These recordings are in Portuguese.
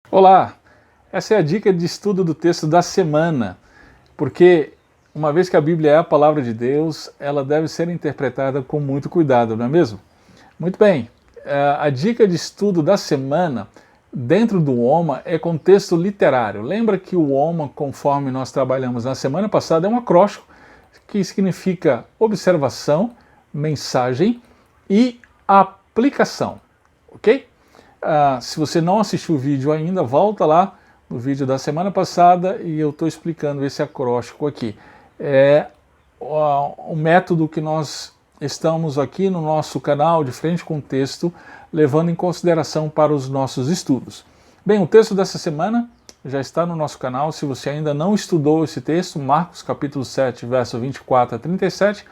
Olá, essa é a dica de estudo do texto da semana, porque uma vez que a Bíblia é a palavra de Deus, ela deve ser interpretada com muito cuidado, não é mesmo? Muito bem, a dica de estudo da semana dentro do OMA é contexto literário. Lembra que o OMA, conforme nós trabalhamos na semana passada, é um acróstico que significa observação, mensagem e aplicação, ok? Se você não assistiu o vídeo ainda, volta lá no vídeo da semana passada e eu estou explicando esse acróstico aqui. É o método que nós estamos aqui no nosso canal de Frente com o Texto, levando em consideração para os nossos estudos. Bem, o texto dessa semana já está no nosso canal. Se você ainda não estudou esse texto, Marcos capítulo 7, verso 24 a 37,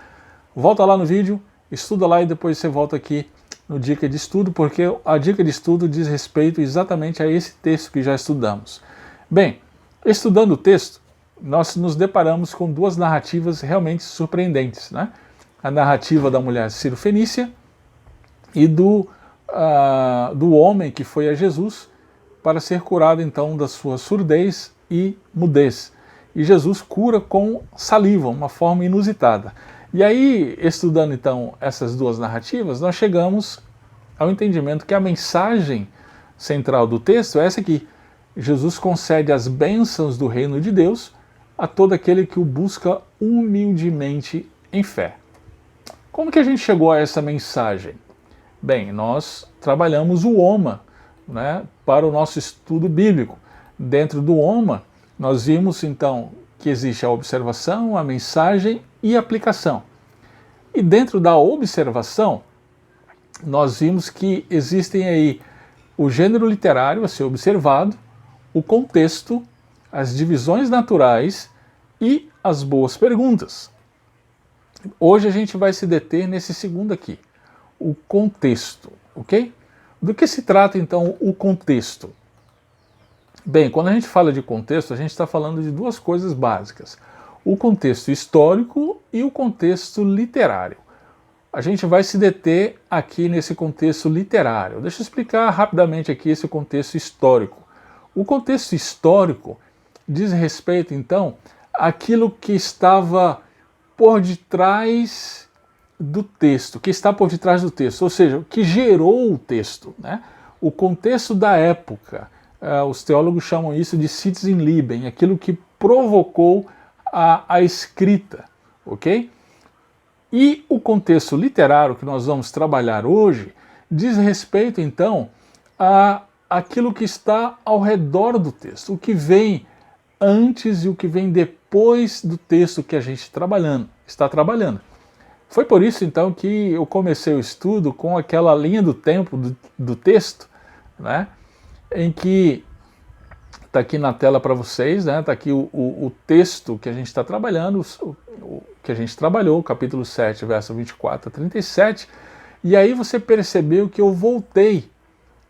volta lá no vídeo, estuda lá e depois você volta aqui no dica de estudo, porque a dica de estudo diz respeito exatamente a esse texto que já estudamos. Bem, estudando o texto, nós nos deparamos com duas narrativas realmente surpreendentes, né? A narrativa da mulher Ciro-Fenícia e do homem que foi a Jesus para ser curado então da sua surdez e mudez. E Jesus cura com saliva, uma forma inusitada. E aí, estudando então essas duas narrativas, nós chegamos ao entendimento que a mensagem central do texto é essa aqui. Jesus concede as bênçãos do reino de Deus a todo aquele que o busca humildemente em fé. Como que a gente chegou a essa mensagem? Bem, nós trabalhamos o OMA, né, para o nosso estudo bíblico. Dentro do OMA, nós vimos então que existe a observação, a mensagem e a aplicação. E dentro da observação, nós vimos que existem aí o gênero literário a ser observado, o contexto, as divisões naturais e as boas perguntas. Hoje a gente vai se deter nesse segundo aqui, o contexto, ok? Do que se trata então o contexto? Bem, quando a gente fala de contexto, a gente está falando de duas coisas básicas: o contexto histórico e o contexto literário. A gente vai se deter aqui nesse contexto literário. Deixa eu explicar rapidamente aqui esse contexto histórico. O contexto histórico diz respeito, então, àquilo que estava por detrás do texto, que está por detrás do texto, ou seja, o que gerou o texto, né? O contexto da época. Os teólogos chamam isso de Sitzenleben, aquilo que provocou a escrita, ok? E o contexto literário que nós vamos trabalhar hoje diz respeito, então, a aquilo que está ao redor do texto, o que vem antes e o que vem depois do texto que a gente está trabalhando. Foi por isso, então, que eu comecei o estudo com aquela linha do tempo do texto, né, em que está aqui na tela para vocês, né, está aqui o texto que a gente está trabalhando, o que a gente trabalhou, capítulo 7, verso 24 a 37, e aí você percebeu que eu voltei,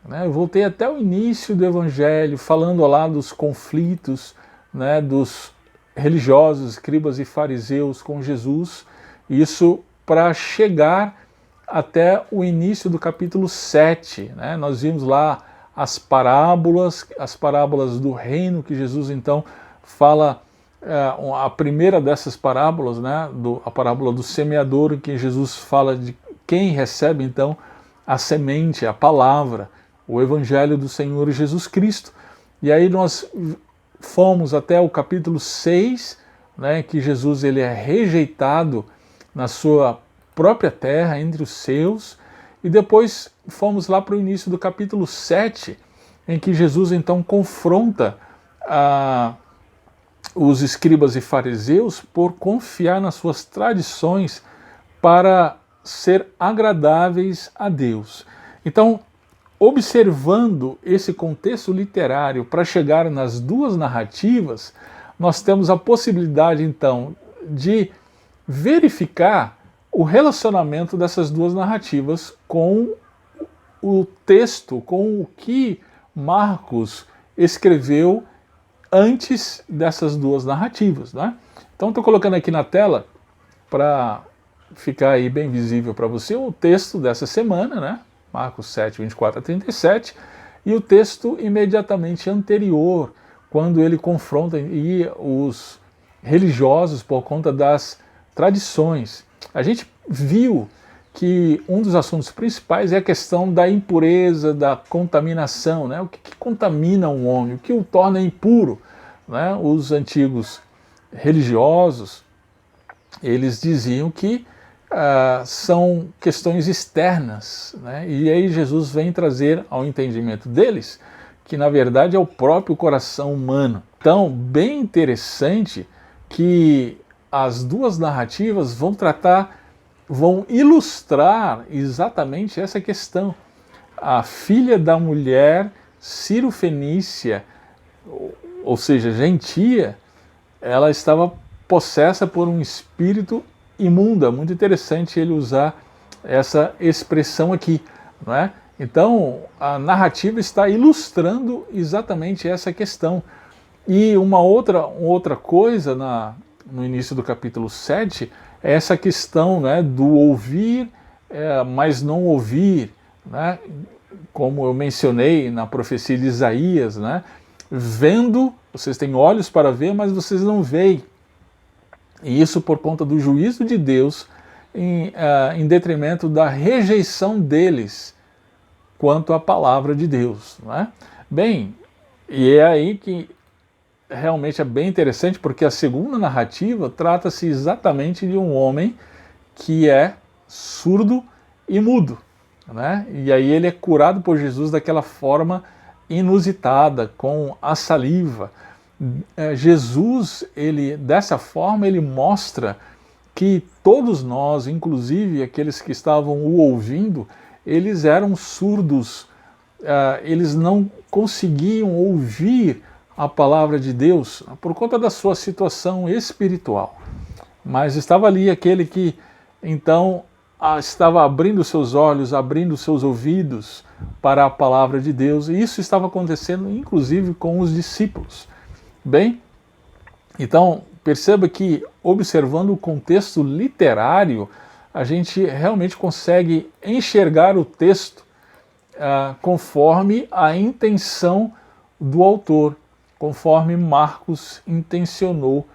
né, eu voltei até o início do Evangelho, falando lá dos conflitos, né, dos religiosos, escribas e fariseus com Jesus, isso para chegar até o início do capítulo 7, né? Nós vimos lá as parábolas do reino que Jesus então fala, a primeira dessas parábolas, né, a parábola do semeador, em que Jesus fala de quem recebe então a semente, a palavra, o evangelho do Senhor Jesus Cristo. E aí nós fomos até o capítulo 6, né, que Jesus ele é rejeitado na sua própria terra, entre os seus, e depois fomos lá para o início do capítulo 7, em que Jesus então confronta os escribas e fariseus por confiar nas suas tradições para ser agradáveis a Deus. Então, observando esse contexto literário para chegar nas duas narrativas, nós temos a possibilidade então de verificar o relacionamento dessas duas narrativas com o texto, com o que Marcos escreveu antes dessas duas narrativas, né? Então estou colocando aqui na tela para ficar aí bem visível para você o texto dessa semana, né? Marcos 7, 24 a 37, e o texto imediatamente anterior, quando ele confronta os religiosos por conta das tradições. A gente viu que um dos assuntos principais é a questão da impureza, da contaminação, né? O que contamina um homem, o que o torna impuro, né? Os antigos religiosos, eles diziam que são questões externas, né? E aí Jesus vem trazer ao entendimento deles que na verdade é o próprio coração humano. Então, bem interessante que as duas narrativas vão ilustrar exatamente essa questão. A filha da mulher Ciro-fenícia, ou seja, gentia, ela estava possessa por um espírito imunda. Muito interessante ele usar essa expressão aqui, não é? Então, a narrativa está ilustrando exatamente essa questão. E uma outra coisa no início do capítulo 7 é essa questão, né, do ouvir, mas não ouvir, né? Como eu mencionei na profecia de Isaías, né? Vendo, vocês têm olhos para ver, mas vocês não veem. E isso por conta do juízo de Deus em detrimento da rejeição deles quanto à palavra de Deus, não é? Bem, e é aí que realmente é bem interessante, porque a segunda narrativa trata-se exatamente de um homem que é surdo e mudo, né? E aí ele é curado por Jesus daquela forma inusitada, com a saliva. Jesus, dessa forma, ele mostra que todos nós, inclusive aqueles que estavam o ouvindo, eles eram surdos, eles não conseguiam ouvir a palavra de Deus por conta da sua situação espiritual. Mas estava ali aquele que, então, estava abrindo seus olhos, abrindo seus ouvidos para a palavra de Deus, e isso estava acontecendo, inclusive, com os discípulos. Bem, então, perceba que, observando o contexto literário, a gente realmente consegue enxergar o texto conforme a intenção do autor, conforme Marcos intencionou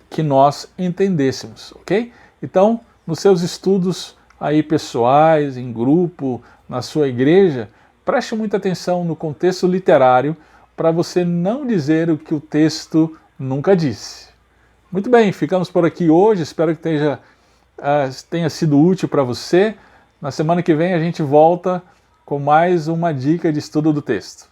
que nós entendêssemos, ok? Então, nos seus estudos aí pessoais, em grupo, na sua igreja, preste muita atenção no contexto literário para você não dizer o que o texto nunca disse. Muito bem, ficamos por aqui hoje, espero que tenha sido útil para você. Na semana que vem a gente volta com mais uma dica de estudo do texto.